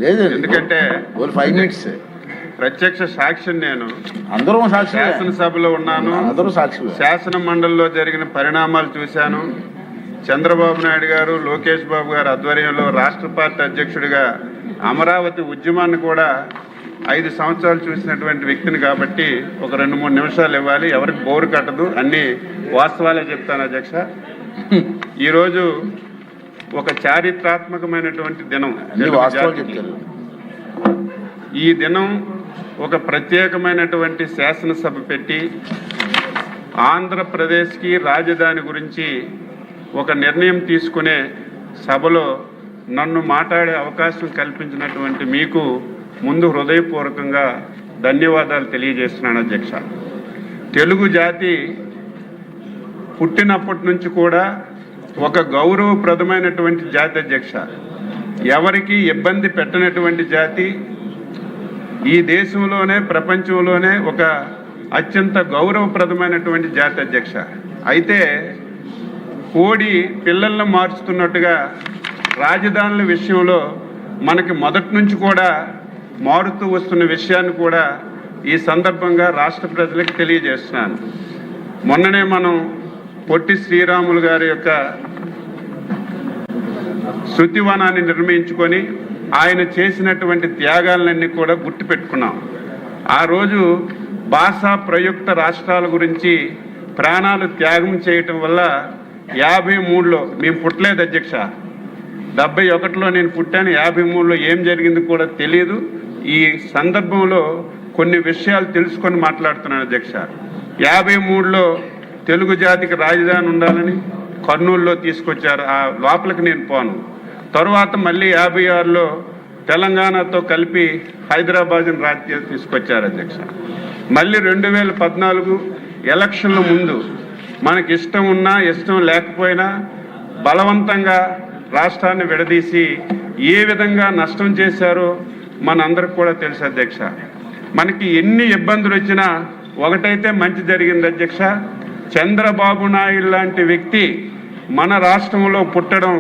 ఎందుకంటే 5 minutes ప్రత్యక్ష సాక్షిని నేను. అందరూ సాక్షి. శాసనసభలో ఉన్నాను, అందరూ సాక్షి. శాసన మండలిలో జరిగిన పరిణామాలు చూశాను. చంద్రబాబు నాయుడు గారు, లోకేష్ బాబు గారు ఆధ్వర్యంలో రాష్ట్ర పార్టీ అధ్యక్షుడిగా అమరావతి ఉద్యమాన్ని కూడా 5 సంవత్సరాలు చూసినటువంటి వ్యక్తిని కాబట్టి ఒక 2-3 నిమిషాలు ఇవ్వాలి. ఎవరికి బోరు కట్టదు, అన్ని వాస్తవాలే చెప్తాను అధ్యక్ష. ఈరోజు ఒక చారిత్రాత్మకమైనటువంటి దినం. ఈ దినం ఒక ప్రత్యేకమైనటువంటి శాసనసభ పెట్టి ఆంధ్రప్రదేశ్కి రాజధాని గురించి ఒక నిర్ణయం తీసుకునే సభలో నన్ను మాట్లాడే అవకాశం కల్పించినటువంటి మీకు ముందు హృదయపూర్వకంగా ధన్యవాదాలు తెలియజేస్తున్నాను అధ్యక్ష. తెలుగు జాతి పుట్టినప్పటి నుంచి కూడా ఒక గౌరవప్రదమైనటువంటి జాతి అధ్యక్ష. ఎవరికి ఇబ్బంది పెట్టనటువంటి జాతి. ఈ దేశంలోనే ప్రపంచంలోనే ఒక అత్యంత గౌరవప్రదమైనటువంటి జాతి అధ్యక్ష. అయితే కోడి పిల్లలను మార్చుతున్నట్టుగా రాజధానుల విషయంలో మనకి మొదటి నుంచి కూడా మారుతూ వస్తున్న విషయాన్ని కూడా ఈ సందర్భంగా రాష్ట్ర ప్రజలకు తెలియజేస్తున్నాను. మొన్ననే మనం పొట్టి శ్రీరాములు గారి యొక్క శృతివనాన్ని నిర్మించుకొని ఆయన చేసినటువంటి త్యాగాలన్నీ కూడా గుర్తుపెట్టుకున్నాం. ఆ రోజు భాషా ప్రయుక్త రాష్ట్రాల గురించి ప్రాణాలు త్యాగం చేయటం వల్ల 53లో మేము పుట్టలేదు అధ్యక్ష. 71లో నేను పుట్టాను. 53లో ఏం జరిగింది కూడా తెలియదు. ఈ సందర్భంలో కొన్ని విషయాలు తెలుసుకొని మాట్లాడుతున్నాను అధ్యక్ష. 53లో తెలుగు జాతికి రాజధాని ఉండాలని కర్నూలులో తీసుకొచ్చారు. ఆ లోపలికి నేను పోను. తరువాత మళ్ళీ 56లో తెలంగాణతో కలిపి హైదరాబాద్ని రాజకీయాలు తీసుకొచ్చారు అధ్యక్ష. మళ్ళీ 2014 ఎలక్షన్ల ముందు మనకి ఇష్టం ఉన్నా ఇష్టం లేకపోయినా బలవంతంగా రాష్ట్రాన్ని విడదీసి ఏ విధంగా నష్టం చేశారో మనందరికి కూడా తెలుసు అధ్యక్ష. మనకి ఎన్ని ఇబ్బందులు వచ్చినా ఒకటైతే మంచి జరిగింది అధ్యక్ష. చంద్రబాబు నాయుడు లాంటి వ్యక్తి మన రాష్ట్రంలో పుట్టడం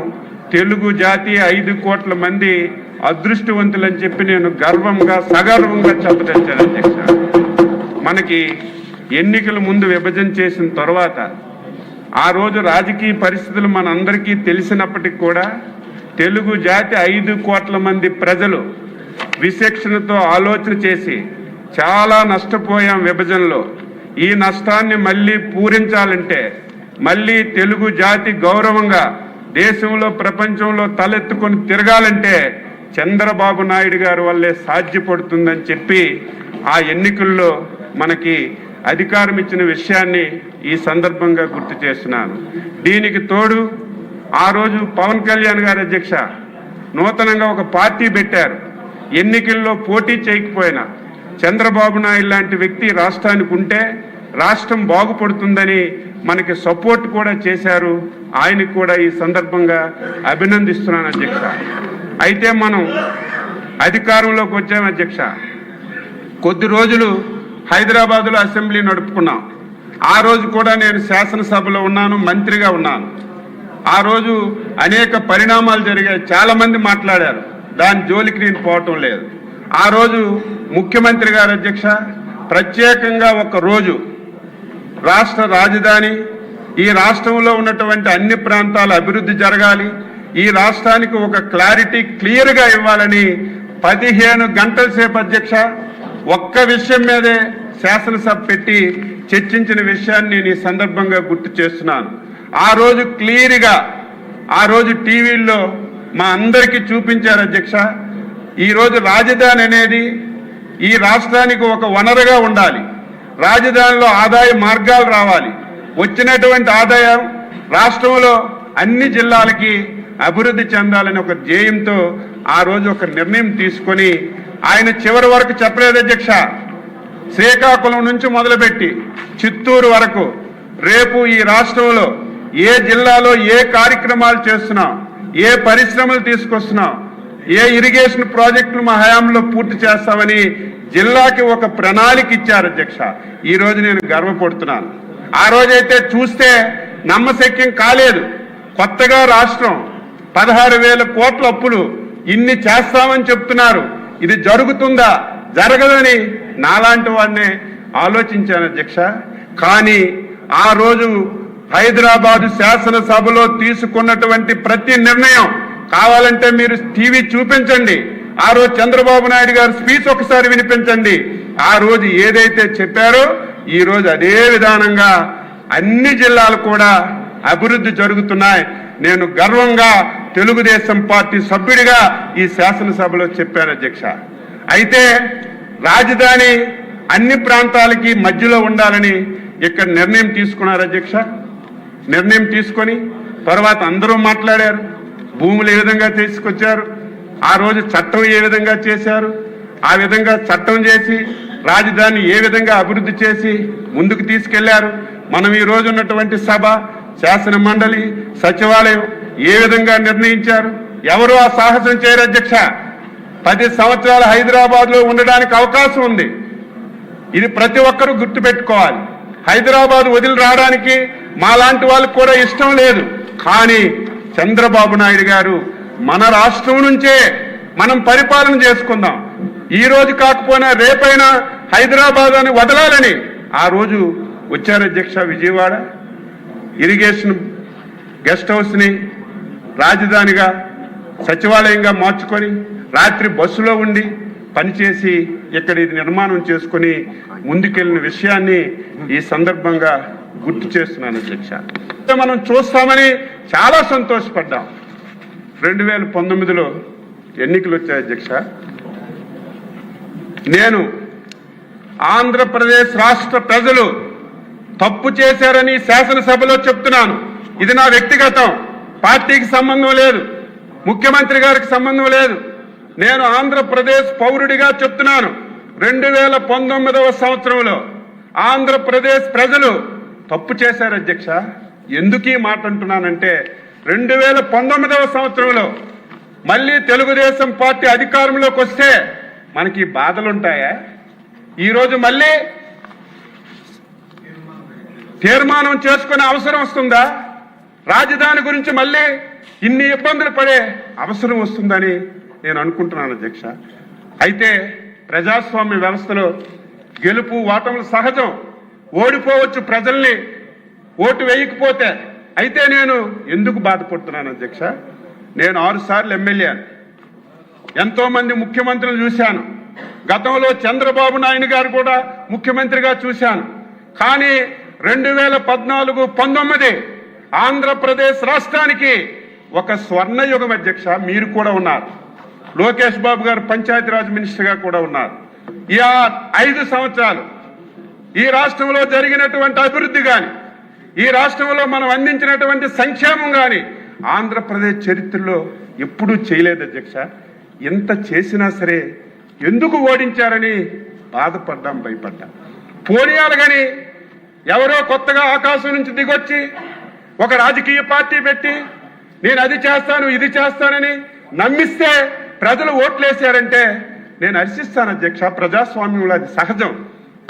తెలుగు జాతి 5 కోట్ల మంది అదృష్టవంతులని చెప్పి నేను గర్వంగా సగర్వంగా చెప్పదలిచాను అధ్యక్ష. మనకి ఎన్నికల ముందు విభజన చేసిన తర్వాత ఆ రోజు రాజకీయ పరిస్థితులు మనందరికీ తెలిసినప్పటికీ కూడా తెలుగు జాతి 5 కోట్ల మంది ప్రజలు విచక్షణతో ఆలోచన చేసి చాలా నష్టపోయాం విభజనలో. ఈ నష్టాన్ని మళ్ళీ పూరించాలంటే, మళ్ళీ తెలుగు జాతి గౌరవంగా దేశంలో ప్రపంచంలో తలెత్తుకొని తిరగాలంటే చంద్రబాబు నాయుడు గారి వల్లే సాధ్యపడుతుందని చెప్పి ఆ ఎన్నికల్లో మనకి అధికారం ఇచ్చిన విషయాన్ని ఈ సందర్భంగా గుర్తు చేస్తున్నాను. దీనికి తోడు ఆ రోజు పవన్ కళ్యాణ్ గారు అధ్యక్ష నూతనంగా ఒక పార్టీ పెట్టారు. ఎన్నికల్లో పోటీ చేయకపోయినా చంద్రబాబు నాయుడు లాంటి వ్యక్తి రాష్ట్రానికి ఉంటే రాష్ట్రం బాగుపడుతుందని మనకి సపోర్ట్ కూడా చేశారు. ఆయనకు కూడా ఈ సందర్భంగా అభినందిస్తున్నాను అధ్యక్ష. అయితే మనం అధికారంలోకి వచ్చాం అధ్యక్ష. కొద్ది రోజులు హైదరాబాదులో అసెంబ్లీ నడుపుకున్నాం. ఆ రోజు కూడా నేను శాసనసభలో ఉన్నాను, మంత్రిగా ఉన్నాను. ఆ రోజు అనేక పరిణామాలు జరిగాయి, చాలామంది మాట్లాడారు. దాని జోలికి నేను పోవటం లేదు. ఆ రోజు ముఖ్యమంత్రి గారు అధ్యక్ష ప్రత్యేకంగా ఒక రోజు రాష్ట్ర రాజధాని, ఈ రాష్ట్రంలో ఉన్నటువంటి అన్ని ప్రాంతాల అభివృద్ధి జరగాలి, ఈ రాష్ట్రానికి ఒక క్లారిటీ క్లియర్గా ఇవ్వాలని 15 గంటల సేపు అధ్యక్ష ఒక్క విషయం మీదే శాసనసభ పెట్టి చర్చించిన విషయాన్ని నేను ఈ సందర్భంగా గుర్తు చేస్తున్నాను. ఆ రోజు క్లియర్గా ఆ రోజు టీవీల్లో మా అందరికీ చూపించారు అధ్యక్ష. ఈరోజు రాజధాని అనేది ఈ రాష్ట్రానికి ఒక వనరుగా ఉండాలి. రాజధానిలో ఆదాయ మార్గాలు రావాలి. వచ్చినటువంటి ఆదాయం రాష్ట్రంలో అన్ని జిల్లాలకి అభివృద్ధి చెందాలని ఒక ధ్యేయంతో ఆ రోజు ఒక నిర్ణయం తీసుకొని ఆయన చివరి వరకు చెప్పలేదు అధ్యక్ష. శ్రీకాకుళం నుంచి మొదలుపెట్టి చిత్తూరు వరకు రేపు ఈ రాష్ట్రంలో ఏ జిల్లాలో ఏ కార్యక్రమాలు చేస్తున్నాం, ఏ పరిశ్రమలు తీసుకొస్తున్నాం, ఏ ఇరిగేషన్ ప్రాజెక్టులు మా హయాంలో పూర్తి చేస్తామని జిల్లాకి ఒక ప్రణాళిక ఇచ్చారు అధ్యక్ష. ఈ రోజు నేను గర్వపడుతున్నాను. ఆ రోజైతే చూస్తే నమ్మశక్యం కాలేదు. కొత్తగా రాష్ట్రం 16,000 కోట్ల అప్పులు ఇన్ని చేస్తామని చెప్తున్నారు, ఇది జరుగుతుందా జరగదని నాలాంటి వాడినే ఆలోచించాను అధ్యక్ష. కానీ ఆ రోజు హైదరాబాదు శాసనసభలో తీసుకున్నటువంటి ప్రతి నిర్ణయం కావాలంటే మీరు టీవీ చూపించండి, ఆ రోజు చంద్రబాబు నాయుడు గారు స్పీచ్ ఒకసారి వినిపించండి. ఆ రోజు ఏదైతే చెప్పారో ఈ రోజు అదే విధానంగా అన్ని జిల్లాలు కూడా అభివృద్ధి జరుగుతున్నాయి. నేను గర్వంగా తెలుగుదేశం పార్టీ సభ్యుడిగా ఈ శాసనసభలో చెప్పాను అధ్యక్ష. అయితే రాజధాని అన్ని ప్రాంతాలకి మధ్యలో ఉండాలని ఇక్కడ నిర్ణయం తీసుకున్నారు అధ్యక్ష. నిర్ణయం తీసుకొని తర్వాత అందరూ మాట్లాడారు, భూములు ఏ విధంగా తీసుకొచ్చారు, ఆ రోజు చట్టం ఏ విధంగా చేశారు, ఆ విధంగా చట్టం చేసి రాజధాని ఏ విధంగా అభివృద్ధి చేసి ముందుకు తీసుకెళ్లారు. మనం ఈ రోజు ఉన్నటువంటి సభ, శాసన మండలి, సచివాలయం ఏ విధంగా నిర్ణయించారు. ఎవరు ఆ సాహసం చేయరు అధ్యక్ష. 10 సంవత్సరాలు హైదరాబాద్ లో ఉండడానికి అవకాశం ఉంది. ఇది ప్రతి ఒక్కరూ గుర్తుపెట్టుకోవాలి. హైదరాబాద్ వదిలి రావడానికి మాలాంటి వాళ్ళకు కూడా ఇష్టం లేదు. కానీ చంద్రబాబు నాయుడు గారు మన రాష్ట్రం నుంచే మనం పరిపాలన చేసుకుందాం, ఈ రోజు కాకపోయినా రేపైనా హైదరాబాద్ అని వదలాలని ఆ రోజు వచ్చారు అధ్యక్ష. విజయవాడ ఇరిగేషన్ గెస్ట్ హౌస్ని రాజధానిగా సచివాలయంగా మార్చుకొని రాత్రి బస్సులో ఉండి పనిచేసి ఇక్కడ ఇది నిర్మాణం చేసుకొని ముందుకెళ్ళిన విషయాన్ని ఈ సందర్భంగా గుర్తు చేస్తున్నాను అధ్యక్ష. మనం చూస్తామని చాలా సంతోషపడ్డాం. 2019లో ఎన్నికలు వచ్చాయి అధ్యక్ష. నేను ఆంధ్రప్రదేశ్ రాష్ట్ర ప్రజలు తప్పు చేశారని శాసనసభలో చెప్తున్నాను. ఇది నా వ్యక్తిగతం, పార్టీకి సంబంధం లేదు, ముఖ్యమంత్రి గారికి సంబంధం లేదు. నేను ఆంధ్రప్రదేశ్ పౌరుడిగా చెప్తున్నాను. 2019వ సంవత్సరంలో ఆంధ్రప్రదేశ్ ప్రజలు తప్పు చేశారు అధ్యక్ష. ఎందుకు ఈ మాట అంటున్నానంటే 2019వ సంవత్సరంలో మళ్ళీ తెలుగుదేశం పార్టీ అధికారంలోకి వస్తే మనకి బాధలుంటాయా? ఈరోజు మళ్ళీ తీర్మానం చేసుకునే అవసరం వస్తుందా? రాజధాని గురించి మళ్ళీ ఇన్ని ఇబ్బందులు పడే అవసరం వస్తుందని నేను అనుకుంటున్నాను అధ్యక్ష. అయితే ప్రజాస్వామ్య వ్యవస్థలో గెలుపు ఓటములు సహజం, ఓడిపోవచ్చు ప్రజల్ని ఓటు వేయకపోతే. అయితే నేను ఎందుకు బాధపడుతున్నాను అధ్యక్ష? నేను 6 సార్లు ఎమ్మెల్యే, ఎంతో మంది ముఖ్యమంత్రులు చూశాను. గతంలో చంద్రబాబు నాయుడు గారు కూడా ముఖ్యమంత్రిగా చూశాను. కానీ 2014-19 ఆంధ్రప్రదేశ్ రాష్ట్రానికి ఒక స్వర్ణయుగం అధ్యక్ష. మీరు కూడా ఉన్నారు, లోకేష్ బాబు గారు పంచాయతీరాజ్ మినిస్టర్గా కూడా ఉన్నారు. ఈ 5 సంవత్సరాలు ఈ రాష్ట్రంలో జరిగినటువంటి అభివృద్ధి కానీ, ఈ రాష్ట్రంలో మనం అందించినటువంటి సంక్షేమం కానీ ఆంధ్రప్రదేశ్ చరిత్రలో ఎప్పుడూ చేయలేదు అధ్యక్ష. ఎంత చేసినా సరే ఎందుకు ఓడించారని బాధపడ్డాం, భయపడ్డాం. పోనీయాలు కానీ ఎవరో కొత్తగా ఆకాశం నుంచి దిగొచ్చి ఒక రాజకీయ పార్టీ పెట్టి నేను అది చేస్తాను ఇది చేస్తానని నమ్మిస్తే ప్రజలు ఓట్లేశారంటే నేను హర్షిస్తాను అధ్యక్ష. ప్రజాస్వామ్యంలో అది సహజం.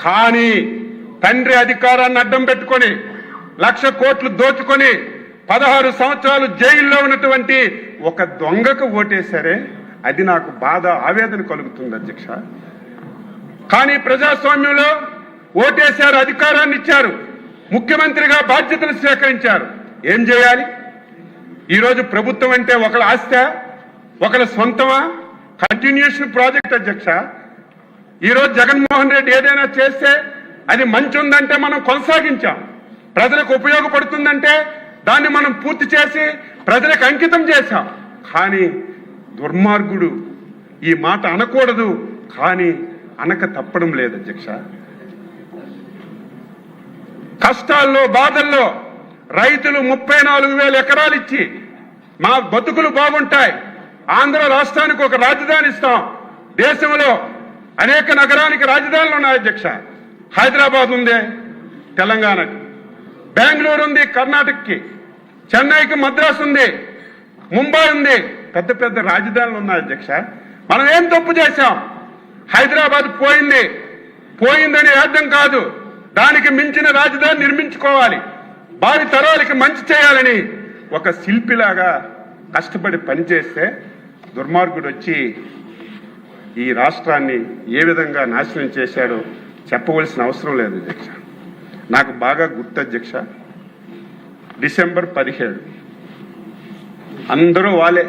కానీ తండ్రి అధికారాన్ని అడ్డం పెట్టుకొని 1,00,000 కోట్లు దోచుకొని 16 సంవత్సరాలు జైల్లో ఉన్నటువంటి ఒక దొంగకు ఓటేశారే, అది నాకు బాధ, ఆవేదన కలుగుతుంది అధ్యక్ష. కానీ ప్రజాస్వామ్యంలో ఓటేశారు, అధికారాన్ని ఇచ్చారు, ముఖ్యమంత్రిగా బాధ్యతలు స్వీకరించారు. ఏం చేయాలి? ఈరోజు ప్రభుత్వం అంటే ఒకళ్ళ ఆస్తి, ఒకళ్ళ సొంతమా? కంటిన్యూషన్ ప్రాజెక్ట్ అధ్యక్ష. ఈరోజు జగన్మోహన్ రెడ్డి ఏదైనా చేస్తే అది మంచి ఉందంటే మనం కొనసాగించాం, ప్రజలకు ఉపయోగపడుతుందంటే దాన్ని మనం పూర్తి చేసి ప్రజలకు అంకితం చేశాం. కానీ దుర్మార్గుడు ఈ మాట అనకూడదు, కానీ అనక తప్పడం లేదు అధ్యక్ష. కష్టాల్లో బాధల్లో రైతులు 34,000 ఎకరాలు ఇచ్చి మా బతుకులు బాగుంటాయి, ఆంధ్ర రాష్ట్రానికి ఒక రాజధాని ఇస్తాం. దేశంలో అనేక నగరానికి రాజధానులు ఉన్నాయి అధ్యక్ష. హైదరాబాద్ ఉంది తెలంగాణకి, బెంగళూరు ఉంది కర్ణాటకకి, చెన్నైకి మద్రాసు ఉంది, ముంబై ఉంది, పెద్ద పెద్ద రాజధానులు ఉన్నాయి అధ్యక్ష. మనం ఏం తప్పు చేశాం? హైదరాబాద్ పోయిందని అర్థం కాదు, దానికి మించిన రాజధాని నిర్మించుకోవాలి, భావి తరాలకి మంచి చేయాలని ఒక శిల్పిలాగా కష్టపడి పనిచేస్తే దుర్మార్గుడు వచ్చి ఈ రాష్ట్రాన్ని ఏ విధంగా నాశనం చేశాడో చెప్పవలసిన అవసరం లేదు అధ్యక్ష. నాకు బాగా గుర్తు అధ్యక్ష, డిసెంబర్ 17 అందరూ వాళ్ళే,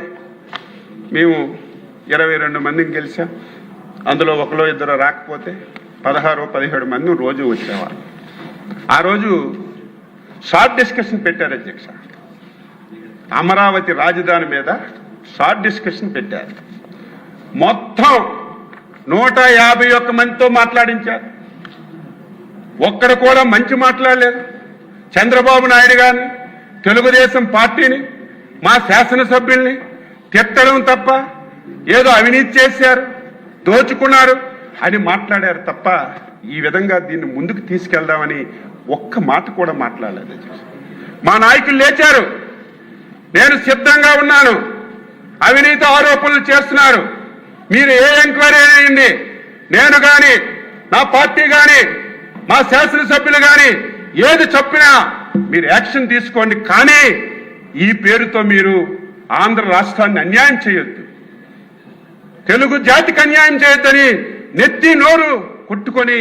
మేము 22 మందిని గెలిచాం. అందులో ఒకరో ఇద్దరు రాకపోతే 16-17 మంది రోజు వచ్చేవారు. ఆ రోజు షార్ట్ డిస్కషన్ పెట్టారు అధ్యక్ష. అమరావతి రాజధాని మీద షార్ట్ డిస్కషన్ పెట్టారు. మొత్తం 151 మందితో మాట్లాడించారు. ఒక్కడు కూడా మంచి మాట్లాడలేదు. చంద్రబాబు నాయుడు గారిని, తెలుగుదేశం పార్టీని, మా శాసనసభ్యుల్ని తిట్టడం తప్ప, ఏదో అవినీతి చేశారు, దోచుకున్నారు అని మాట్లాడారు తప్ప ఈ విధంగా దీన్ని ముందుకు తీసుకెళ్దామని ఒక్క మాట కూడా మాట్లాడలేదు. మా నాయకులు లేచారు, నేను సిద్ధంగా ఉన్నాను, అవినీతి ఆరోపణలు చేస్తున్నారు, మీరు ఏ ఎంక్వైరీ చేయండి, నేను కానీ నా పార్టీ కానీ మా శాసనసభ్యులు కానీ ఏది చెప్పినా మీరు యాక్షన్ తీసుకోండి, కానీ ఈ పేరుతో మీరు ఆంధ్ర రాష్ట్రాన్ని అన్యాయం చేయొద్దు, తెలుగు జాతికి అన్యాయం చేయొద్దని నెత్తి నోరు కొట్టుకొని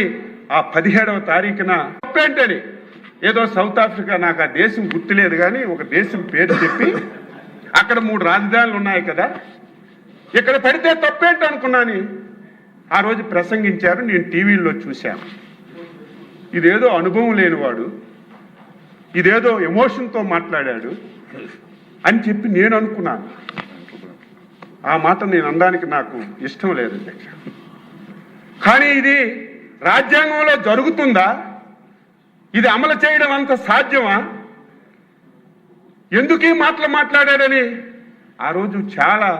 ఆ 17వ తారీఖున తప్పేంటని ఏదో సౌత్ ఆఫ్రికా, నాకు ఆ దేశం గుర్తులేదు కానీ ఒక దేశం పేరు చెప్పి అక్కడ 3 రాజధానులు ఉన్నాయి కదా, ఇక్కడ పెడితే తప్పేంటి అనుకున్నాను. ఆ రోజు ప్రసంగించారు, నేను టీవీలో చూశాను. ఇదేదో అనుభవం లేనివాడు, ఇదేదో ఎమోషన్తో మాట్లాడాడు అని చెప్పి నేను అనుకున్నాను. ఆ మాట నేను అనడానికి నాకు ఇష్టం లేదు అధ్యక్ష. కానీ ఇది రాజ్యాంగంలో జరుగుతుందా? ఇది అమలు చేయడం అంత సాధ్యమా? ఎందుకు ఈ మాటలు మాట్లాడాడని ఆ రోజు చాలా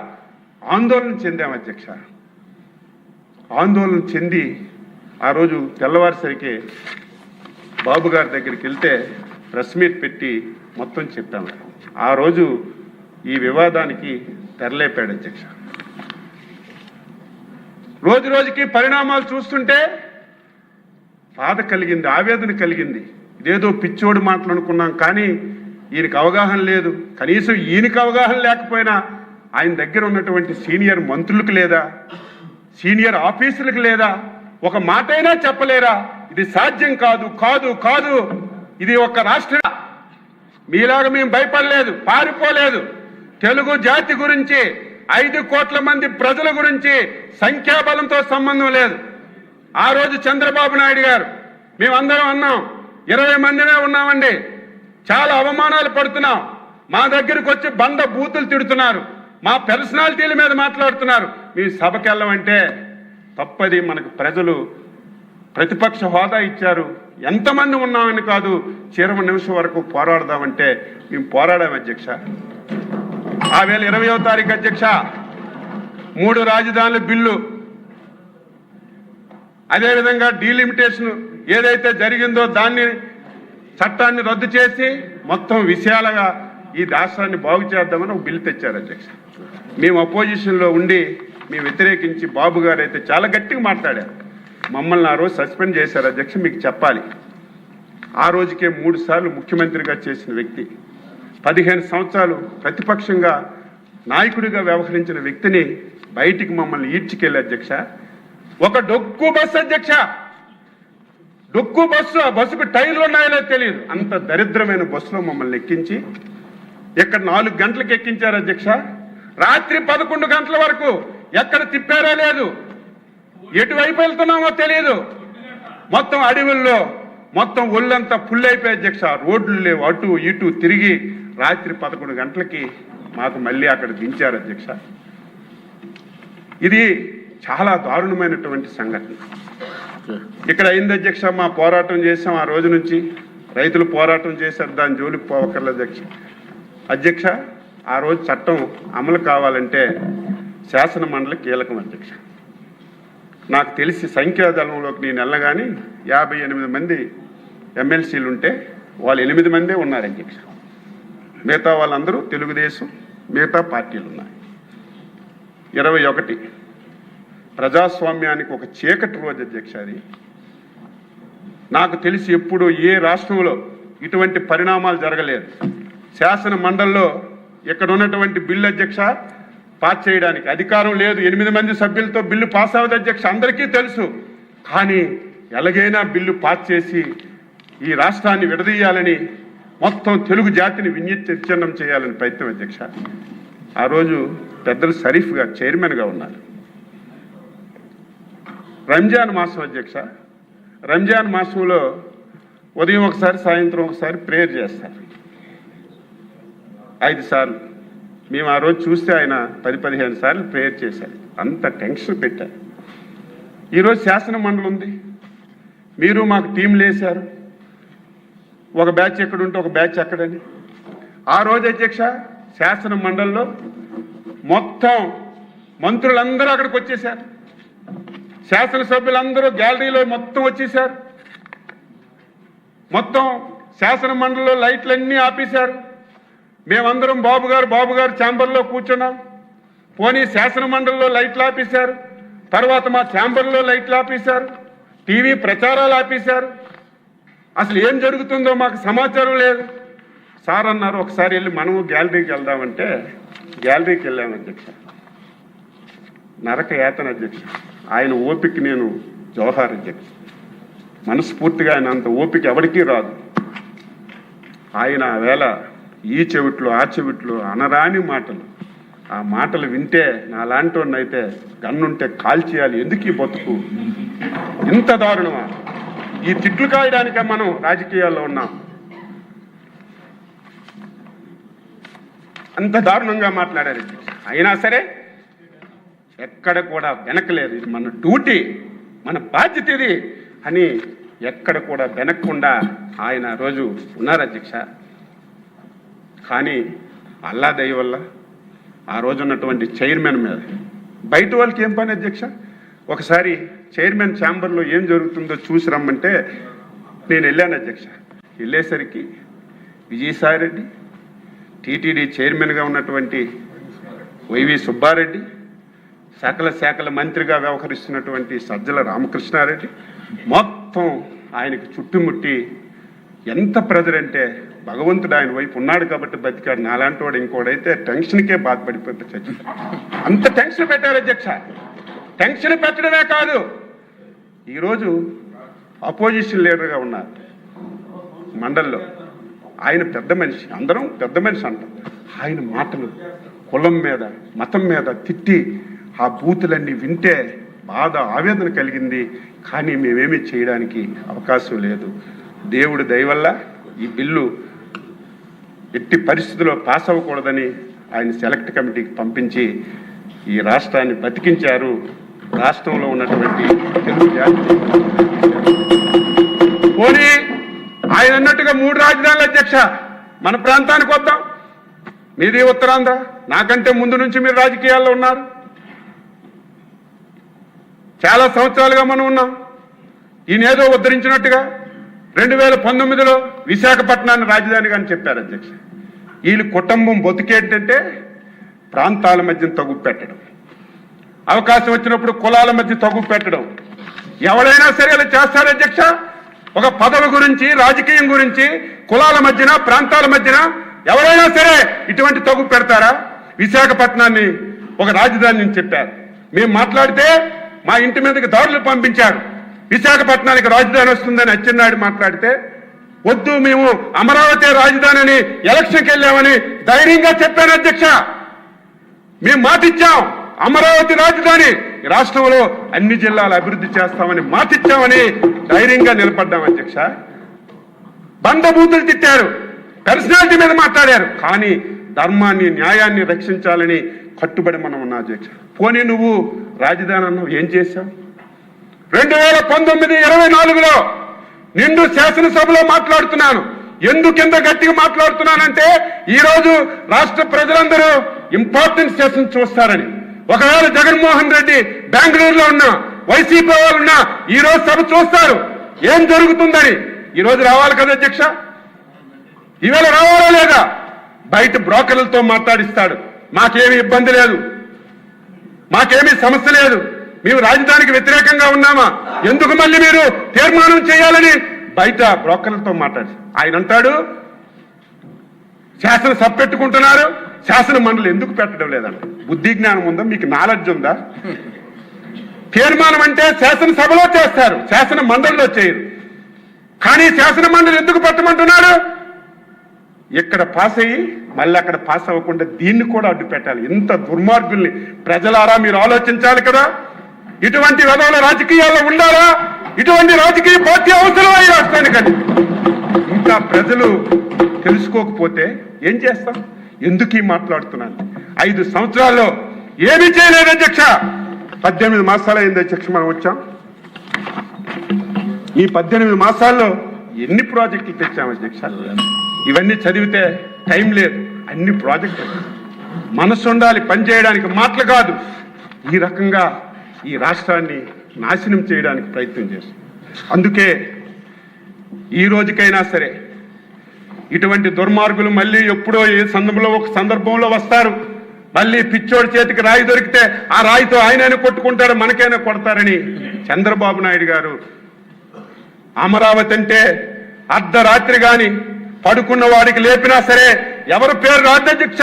ఆందోళన చెందాం అధ్యక్ష. ఆందోళన చెంది ఆ రోజు తెల్లవారిసరికి బాబు గారి దగ్గరికి వెళ్తే ప్రెస్ మీట్ పెట్టి మొత్తం చెప్పాము. ఆ రోజు ఈ వివాదానికి తెరలేపాడు అధ్యక్ష. రోజు రోజుకి పరిణామాలు చూస్తుంటే బాధ కలిగింది, ఆవేదన కలిగింది. ఇదేదో పిచ్చోడు మాటలు అనుకున్నాం, కానీ ఈయనకు అవగాహన లేదు. కనీసం ఈయనకు అవగాహన లేకపోయినా ఆయన దగ్గర ఉన్నటువంటి సీనియర్ మంత్రులకు లేదా, సీనియర్ ఆఫీసర్లకు లేదా, ఒక మాట అయినా చెప్పలేరా? ఇది సాధ్యం కాదు, కాదు, కాదు. ఇది ఒక రాష్ట్ర, మీలాగా మేము భయపడలేదు, పారిపోలేదు. తెలుగు జాతి గురించి, 5 కోట్ల మంది ప్రజల గురించి సంఖ్యాబలంతో సంబంధం లేదు. ఆ రోజు చంద్రబాబు నాయుడు గారు, మేమందరం అన్నాం, 20 మందినే ఉన్నామండి, చాలా అవమానాలు పడుతున్నాం, మా దగ్గరకు వచ్చి బండ బూతులు తిడుతున్నారు, మా పర్సనాలిటీల మీద మాట్లాడుతున్నారు, మీ సభకి వెళ్ళమంటే తప్పది. మనకు ప్రజలు ప్రతిపక్ష హోదా ఇచ్చారు, ఎంతమంది ఉన్నామని కాదు, చివరి నిమిషం వరకు పోరాడదామంటే మేము పోరాడాం అధ్యక్ష. ఆ వేళ 20వ తారీఖు అధ్యక్ష 3 రాజధానుల బిల్లు, అదేవిధంగా డీలిమిటేషన్ ఏదైతే జరిగిందో దాన్ని చట్టాన్ని రద్దు చేసి మొత్తం విషయాలుగా ఈ రాష్ట్రాన్ని బాగు చేద్దామని ఒక బిల్లు తెచ్చారు అధ్యక్ష. మేము అపోజిషన్లో ఉండి మేము వ్యతిరేకించి, బాబు గారు అయితే చాలా గట్టిగా మాట్లాడారు. మమ్మల్ని ఆ రోజు సస్పెండ్ చేశారు అధ్యక్ష. మీకు చెప్పాలి, ఆ రోజుకే 3 సార్లు ముఖ్యమంత్రిగా చేసిన వ్యక్తి, 15 సంవత్సరాలు ప్రతిపక్షంగా నాయకుడిగా వ్యవహరించిన వ్యక్తిని బయటికి మమ్మల్ని ఈడ్చికెళ్ళి అధ్యక్ష. ఒక డొక్కు బస్సు అధ్యక్ష, డొక్కు బస్సు, ఆ బస్సుకు టైర్లు ఉన్నాయో తెలియదు, అంత దరిద్రమైన బస్సులో మమ్మల్ని ఎక్కించి ఇక్కడ 4 గంటలకు ఎక్కించారు అధ్యక్ష. రాత్రి 11 గంటల వరకు ఎక్కడ తిప్పారో లేదు, ఎటువైపు వెళ్తున్నామో తెలియదు. మొత్తం అడవుల్లో మొత్తం ఒళ్ళంతా ఫుల్ అయిపోయి అధ్యక్ష, రోడ్లు లేవు, అటు ఇటు తిరిగి రాత్రి 11 గంటలకి మాకు మళ్ళీ అక్కడ దించారు అధ్యక్ష. ఇది చాలా దారుణమైనటువంటి సంఘటన ఇక్కడ అయింది అధ్యక్ష. మా పోరాటం చేసాం, ఆ రోజు నుంచి రైతులు పోరాటం చేశారు, దాని జోలికి పోవక్కర్లేదు అధ్యక్ష. ఆ రోజు చట్టం అమలు కావాలంటే శాసన మండలి కీలకం అధ్యక్ష. నాకు తెలిసి సంఖ్యాదళంలోకి నేను వెళ్ళగానే 58 మంది ఎమ్మెల్సీలు ఉంటే వాళ్ళు 8 మందే ఉన్నారు అధ్యక్ష. మిగతా వాళ్ళందరూ తెలుగుదేశం, మిగతా పార్టీలు ఉన్నాయి. 21 ప్రజాస్వామ్యానికి ఒక చీకటి రోజు అధ్యక్ష. అది నాకు తెలిసి ఎప్పుడు ఏ రాష్ట్రంలో ఇటువంటి పరిణామాలు జరగలేదు. శాసన మండలిలో ఇక్కడ ఉన్నటువంటి బిల్లు అధ్యక్ష పాస్ చేయడానికి అధికారం లేదు. 8 మంది సభ్యులతో బిల్లు పాస్ అవ్వదు అధ్యక్ష, అందరికీ తెలుసు. కానీ ఎలాగైనా బిల్లు పాస్ చేసి ఈ రాష్ట్రాన్ని విడదీయాలని, మొత్తం తెలుగు జాతిని విచ్ఛిన్నం చేయాలని ప్రయత్నం అధ్యక్ష. ఆ రోజు పెద్దలు షరీఫ్ గారు చైర్మన్గా ఉన్నారు. రంజాన్ మాసం అధ్యక్ష, రంజాన్ మాసంలో ఉదయం ఒకసారి సాయంత్రం ఒకసారి ప్రేయర్ చేస్తారు 5 సార్లు. మేము ఆ రోజు చూస్తే ఆయన 10-15 సార్లు ప్రేయర్ చేశారు. అంత టెన్షన్ పెట్టారు. ఈరోజు శాసన మండలి ఉంది, మీరు మాకు టీంలు వేశారు, ఒక బ్యాచ్ ఎక్కడుంటే ఒక బ్యాచ్ అక్కడని. ఆ రోజు అధ్యక్ష శాసన మండలిలో మొత్తం మంత్రులందరూ అక్కడికి వచ్చేశారు, శాసనసభ్యులందరూ గ్యాలరీలో మొత్తం వచ్చేశారు. మొత్తం శాసన మండలిలో లైట్లన్నీ ఆపేశారు. మేమందరం బాబు గారు ఛాంబర్లో కూర్చున్నాం. పోనీ శాసన మండలిలో లైట్లు ఆపేశారు, తర్వాత మా ఛాంబర్లో లైట్లు ఆపేశారు, టీవీ ప్రచారాలు ఆపేశారు. అసలు ఏం జరుగుతుందో మాకు సమాచారం లేదు. సార్ అన్నారు ఒకసారి వెళ్ళి మనము గ్యాలరీకి వెళ్దామంటే గ్యాలరీకి వెళ్ళాము అధ్యక్ష. నరక యాతన అధ్యక్ష. ఆయన ఓపిక నేను జోహార్ అధ్యక్ష. మనస్ఫూర్తిగా ఆయన అంత ఓపిక ఎవరికీ రాదు. ఆయన వేళ ఈ చెవిట్లో ఆ చెవిట్లో అనరాని మాటలు, ఆ మాటలు వింటే నాలాంటి వాడినైతే గన్నుంటే కాల్చేయాలి. ఎందుకు ఈ బతుకు ఇంత దారుణమా? ఈ తిట్లు కాయడానికే మనం రాజకీయాల్లో ఉన్నాం. అంత దారుణంగా మాట్లాడారు. అయినా సరే ఎక్కడ కూడా వెనకలేదు. ఇది మన డ్యూటీ, మన బాధ్యత ఇది అని ఎక్కడ కూడా వెనక్కుండా ఆయన రోజు ఉన్నారు అధ్యక్ష. కానీ అల్లా దయ వల్ల ఆ రోజు ఉన్నటువంటి చైర్మన్ మీద బయట వాళ్ళకి ఏం పని అధ్యక్ష? ఒకసారి చైర్మన్ ఛాంబర్లో ఏం జరుగుతుందో చూసి రమ్మంటే నేను వెళ్ళాను అధ్యక్ష. వెళ్ళేసరికి విజయసాయిరెడ్డి, టీటీడీ చైర్మన్గా ఉన్నటువంటి వైవి సుబ్బారెడ్డి, సకల శాఖల మంత్రిగా వ్యవహరిస్తున్నటువంటి సజ్జల రామకృష్ణారెడ్డి మొత్తం ఆయనకు చుట్టుముట్టి ఎంత ప్రెజర్ అంటే భగవంతుడు ఆయన వైపు ఉన్నాడు కాబట్టి బతికాడు. నాలాంటి వాడు ఇంకోడైతే టెన్షన్కే బాధపడిపోతే చచ్చి అంత టెన్షన్ పెట్టారు అధ్యక్ష. టెన్షన్ పెట్టడమే కాదు, ఈరోజు అపోజిషన్ లీడర్గా ఉన్నారు మండలిలో. ఆయన పెద్ద మనిషి, అందరం పెద్ద మనిషి అంటాం. ఆయన మాటలు కులం మీద మతం మీద తిట్టి ఆ బూతులన్నీ వింటే బాధ ఆవేదన కలిగింది. కానీ మేమేమీ చేయడానికి అవకాశం లేదు. దేవుడి దయ వల్ల ఈ బిల్లు ఎట్టి పరిస్థితుల్లో పాస్ అవ్వకూడదని ఆయన సెలెక్ట్ కమిటీకి పంపించి ఈ రాష్ట్రాన్ని బతికించారు. రాష్ట్రంలో ఉన్నటువంటి తెలుగు జాతి పోనీ ఆయన అన్నట్టుగా 3 రాజధానుల అధ్యక్ష మన ప్రాంతానికి వద్దాం. మీది ఉత్తరాంధ్ర, నాకంటే ముందు నుంచి మీరు రాజకీయాల్లో ఉన్నారు. చాలా సంవత్సరాలుగా మనం ఉన్నాం. ఈయనేదో ఉద్ధరించినట్టుగా 2019లో విశాఖపట్నాన్ని రాజధానిగా అని చెప్పారు అధ్యక్ష. వీళ్ళు కుటుంబం బతుకేంటంటే ప్రాంతాల మధ్య తగ్గు పెట్టడం, అవకాశం వచ్చినప్పుడు కులాల మధ్య తగ్గు పెట్టడం. ఎవరైనా సరే అలా చేస్తారు అధ్యక్ష. ఒక పదవి గురించి, రాజకీయం గురించి కులాల మధ్యన ప్రాంతాల మధ్యన ఎవరైనా సరే ఇటువంటి తగ్గు పెడతారా? విశాఖపట్నాన్ని ఒక రాజధాని చెప్పారు. మేము మాట్లాడితే మా ఇంటి మీదకి దాడులు పంపించారు. విశాఖపట్నానికి రాజధాని వస్తుందని అచ్చెన్నాయుడు మాట్లాడితే వద్దు, మేము అమరావతి రాజధాని అని ఎలక్షన్కి వెళ్ళామని ధైర్యంగా చెప్పాను అధ్యక్ష. మేము మాటిచ్చాం, అమరావతి రాజధాని రాష్ట్రంలో అన్ని జిల్లాలు అభివృద్ధి చేస్తామని మాటిచ్చామని ధైర్యంగా నిలబడ్డాం అధ్యక్ష. బండబూతులు తిట్టారు, పర్సనాలిటీ మీద మాట్లాడారు. కానీ ధర్మాన్ని న్యాయాన్ని రక్షించాలని కట్టుబడి మనం ఉన్నాం అధ్యక్ష. పోనీ నువ్వు రాజధాని అన్నావు, ఏం చేశావు? 2019-24లో నిండు శాసనసభలో మాట్లాడుతున్నాను. ఎందుకింత గట్టిగా మాట్లాడుతున్నానంటే ఈరోజు రాష్ట్ర ప్రజలందరూ ఇంపార్టెంట్ సెషన్ చూస్తారని. ఒకవేళ జగన్మోహన్ రెడ్డి బెంగళూరులో ఉన్నా, వైసీపీ వాళ్ళు ఉన్నా ఈరోజు సభ చూస్తారు ఏం జరుగుతుందని. ఈరోజు రావాలి కదా అధ్యక్ష, ఈవేళ రావాలా లేదా? బయట బ్రోకర్లతో మాట్లాడిస్తాడు. మాకేమీ ఇబ్బంది లేదు, మాకేమీ సమస్య లేదు, మేము రాజధానికి వ్యతిరేకంగా ఉన్నామా, ఎందుకు మళ్ళీ మీరు తీర్మానం చేయాలని బయట బ్రోకర్లతో మాట్లాడి ఆయన అంటాడు శాసనసభ పెట్టుకుంటున్నారు, శాసన మండలి ఎందుకు పెట్టడం లేదంట? బుద్ధి జ్ఞానం ఉందా? మీకు నాలెడ్జ్ ఉందా? తీర్మానం అంటే శాసనసభలో చేస్తారు, శాసన మండలిలో చేయరు. కానీ శాసన మండలి ఎందుకు పెట్టమంటున్నాడు? ఇక్కడ పాస్ అయ్యి మళ్ళీ అక్కడ పాస్ అవ్వకుండా దీన్ని కూడా అడ్డు పెట్టాలి. ఇంత దుర్మార్గుల్ని ప్రజలారా మీరు ఆలోచించాలి కదా. ఇటువంటి విధాల రాజకీయాల్లో ఉండాలా? ఇటువంటి రాజకీయ పార్టీ అవసరం ఈ రాష్ట్రానికని ఇంకా ప్రజలు తెలుసుకోకపోతే ఏం చేస్తాం? ఎందుకు మాట్లాడుతున్నాను? 5 సంవత్సరాల్లో ఏమీ చేయలేదు అధ్యక్ష. 18 మాసాలు అయింది అధ్యక్ష మనం వచ్చాం. ఈ 18 మాసాల్లో ఎన్ని ప్రాజెక్టులు తెచ్చాం అధ్యక్ష? ఇవన్నీ చదివితే టైం లేదు. అన్ని ప్రాజెక్టులు మనసు ఉండాలి పనిచేయడానికి, మాటలు కాదు. ఈ రకంగా ఈ రాష్ట్రాన్ని నాశనం చేయడానికి ప్రయత్నం చేస్తుంది. అందుకే ఈ రోజుకైనా సరే ఇటువంటి దుర్మార్గులు మళ్ళీ ఎప్పుడో ఏ సందర్భంలో వస్తారు. మళ్ళీ పిచ్చోడి చేతికి రాయి దొరికితే ఆ రాయితో ఆయనైనా కొట్టుకుంటారు, మనకైనా కొడతారని చంద్రబాబు నాయుడు గారు అమరావతి అంటే అర్ధరాత్రి గాని పడుకున్న వాడికి లేపినా సరే ఎవరి పేరు రాజ్యాధ్యక్ష?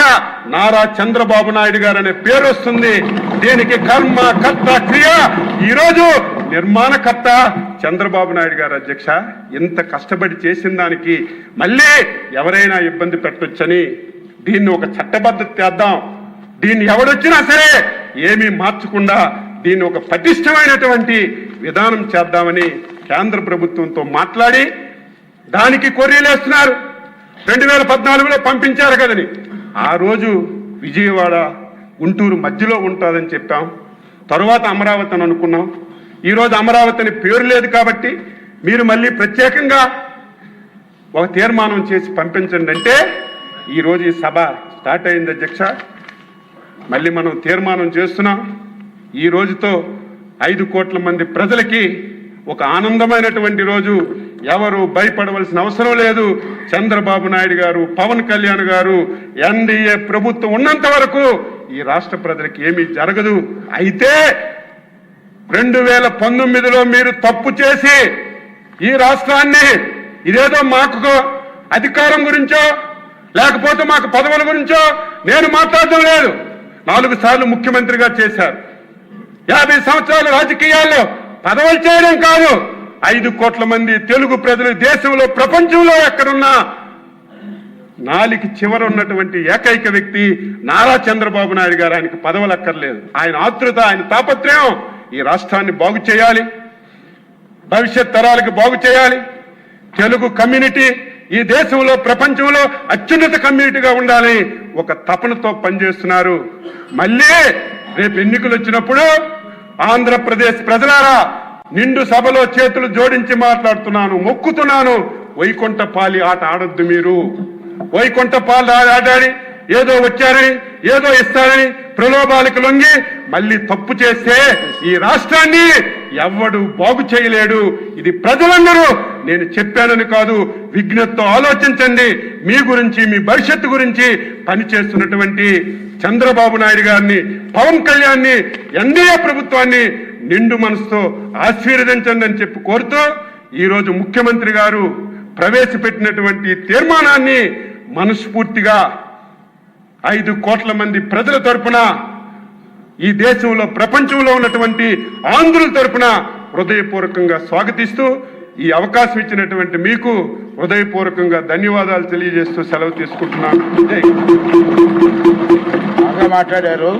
నారా చంద్రబాబు నాయుడు గారు అనే పేరు వస్తుంది. దీనికి కర్మ కర్త క్రియ ఈరోజు నిర్మాణకర్త చంద్రబాబు నాయుడు గారు అధ్యక్ష. ఇంత కష్టపడి చేసిన దానికి మళ్ళీ ఎవరైనా ఇబ్బంది పెట్టొచ్చని దీన్ని ఒక చట్టబద్ధత చేద్దాం. దీన్ని ఎవడొచ్చినా సరే ఏమీ మార్చకుండా దీన్ని ఒక పటిష్టమైనటువంటి విధానం చేద్దామని కేంద్ర ప్రభుత్వంతో మాట్లాడి దానికి కొర్రీలేస్తున్నారు. 2014లో పంపించారు కదని. ఆ రోజు విజయవాడ గుంటూరు మధ్యలో ఉంటుందని చెప్పాం. తరువాత అమరావతి అని అనుకున్నాం. ఈరోజు అమరావతి అని పేరు లేదు కాబట్టి మీరు మళ్ళీ ప్రత్యేకంగా ఒక తీర్మానం చేసి పంపించండి అంటే ఈరోజు ఈ సభ స్టార్ట్ అయింది అధ్యక్ష. మళ్ళీ మనం తీర్మానం చేస్తున్నాం. ఈ రోజుతో 5 కోట్ల మంది ప్రజలకి ఒక ఆనందమైనటువంటి రోజు. ఎవరు భయపడవలసిన అవసరం లేదు. చంద్రబాబు నాయుడు గారు, పవన్ కళ్యాణ్ గారు, ఎన్డీఏ ప్రభుత్వం ఉన్నంత వరకు ఈ రాష్ట్ర ప్రజలకి ఏమీ జరగదు. అయితే 2019లో మీరు తప్పు చేసి ఈ రాష్ట్రాన్ని ఇదేదో మాకు అధికారం గురించో లేకపోతే మాకు పదవుల గురించో నేను మాట్లాడడం లేదు. 4 సార్లు ముఖ్యమంత్రిగా చేశారు. 50 సంవత్సరాల రాజకీయాల్లో పదవులు చేయడం కాదు, 5 కోట్ల మంది తెలుగు ప్రజలు దేశంలో ప్రపంచంలో ఎక్కడున్నా నాలికి చివర ఉన్నటువంటి ఏకైక వ్యక్తి నారా చంద్రబాబు నాయుడు గారు. ఆయనకు పదవులు అక్కర్లేదు. ఆయన ఆతృత, ఆయన తాపత్రయం ఈ రాష్ట్రాన్ని బాగు చేయాలి, భవిష్యత్ తరాలకు బాగు చేయాలి. తెలుగు కమ్యూనిటీ ఈ దేశంలో ప్రపంచంలో అత్యున్నత కమ్యూనిటీగా ఉండాలి ఒక తపనతో పనిచేస్తున్నారు. మళ్ళీ రేపు ఎన్నికలు వచ్చినప్పుడు ఆంధ్రప్రదేశ్ ప్రజలారా నిండు సభలో చేతులు జోడించి మాట్లాడుతున్నాను, మొక్కుతున్నాను. వైకుంఠపాలి ఆట ఆడొద్దు. మీరు వైకుంఠపాలి ఆడాడి ఏదో వచ్చారని ఏదో ఇస్తారని ప్రలోభాలకు లొంగి మళ్ళీ తప్పు చేస్తే ఈ రాష్ట్రాన్ని ఎవ్వడు బాగు చేయలేడు. ఇది ప్రజలందరూ నేను చెప్పానని కాదు, విజ్ఞతతో ఆలోచించండి. మీ గురించి, మీ భవిష్యత్తు గురించి పనిచేస్తున్నటువంటి చంద్రబాబు నాయుడు గారిని, పవన్ కళ్యాణ్ని, ఎన్డీఏ ప్రభుత్వాన్ని నిండు మనసుతో ఆశీర్వదించండి అని చెప్పి కోరుతూ ఈరోజు ముఖ్యమంత్రి గారు ప్రవేశపెట్టినటువంటి తీర్మానాన్ని మనస్ఫూర్తిగా 5 కోట్ల మంది ప్రజల తరపున, ఈ దేశంలో ప్రపంచంలో ఉన్నటువంటి ఆంధ్రుల తరపున హృదయపూర్వకంగా స్వాగతిస్తూ ఈ అవకాశం ఇచ్చినటువంటి మీకు హృదయపూర్వకంగా ధన్యవాదాలు తెలియజేస్తూ సెలవు తీసుకుంటున్నాను. బాగా మాట్లాడారు.